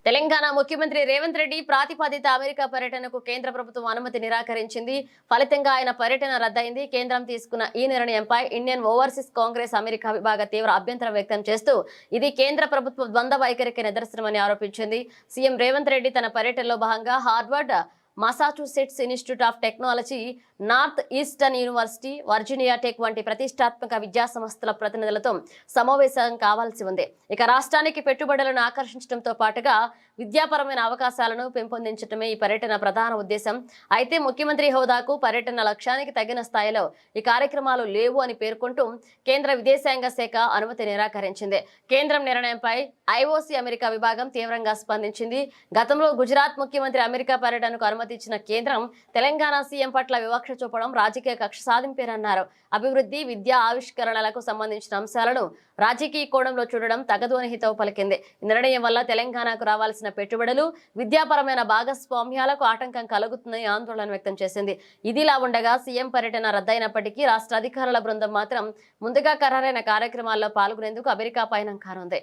తెలంగాణ ముఖ్యమంత్రి రేవంత్ రెడ్డి ప్రాతిపదిత అమెరికా పర్యటనకు కేంద్ర ప్రభుత్వం అనుమతి నిరాకరించింది. ఫలితంగా ఆయన పర్యటన రద్దయింది. కేంద్రం తీసుకున్న ఈ నిర్ణయంపై ఇండియన్ ఓవర్సీస్ కాంగ్రెస్ అమెరికా విభాగ తీవ్ర అభ్యంతరం వ్యక్తం చేస్తూ ఇది కేంద్ర ప్రభుత్వ ద్వంద్వ వైఖరికి నిదర్శనమని ఆరోపించింది. సీఎం రేవంత్ రెడ్డి తన పర్యటనలో భాగంగా Harvard, Massachusetts institute of technology, north eastern university, Virginia tech వంటి ప్రతిష్టాత్మక విద్యా సంస్థల ప్రతినిధులతో సమావేశం కావాల్సి ఉంది. ఇక రాష్ట్రానికి పెట్టుబడులను ఆకర్షించడంతో పాటుగా విద్యాపరమైన అవకాశాలను పెంపొందించడమే ఈ పర్యటన ప్రధాన ఉద్దేశం. అయితే ముఖ్యమంత్రి హోదాకు పర్యటన లక్ష్యానికి తగిన స్థాయిలో ఈ కార్యక్రమాలు లేవు అని పేర్కొంటూ కేంద్ర విదేశాంగ శాఖ అనుమతి నిరాకరించింది. కేంద్రం నిర్ణయంపై ఐఓసీ అమెరికా విభాగం తీవ్రంగా స్పందించింది. గతంలో గుజరాత్ ముఖ్యమంత్రి అమెరికా పర్యటనకు అనుమతి ఇచ్చిన కేంద్రం తెలంగాణ సీఎం పట్ల వివక్ష చూపడం రాజకీయ కక్ష సాధింపేరన్నారు. అభివృద్ధి, విద్యా ఆవిష్కరణలకు సంబంధించిన అంశాలను రాజకీయ కోణంలో చూడడం తగదు అని హితవు పలికింది. ఈ నిర్ణయం వల్ల తెలంగాణకు రావాల్సిన పెట్టుబడులు, విద్యాపరమైన భాగస్వామ్యాలకు ఆటంకం కలుగుతుందని ఆందోళన వ్యక్తం చేసింది. ఇదిలా ఉండగా సీఎం పర్యటన రద్దయినప్పటికీ రాష్ట్ర అధికారుల బృందం మాత్రం ముందుగా ఖరారైన కార్యక్రమాల్లో పాల్గొనేందుకు అమెరికా పయనం కానుంది.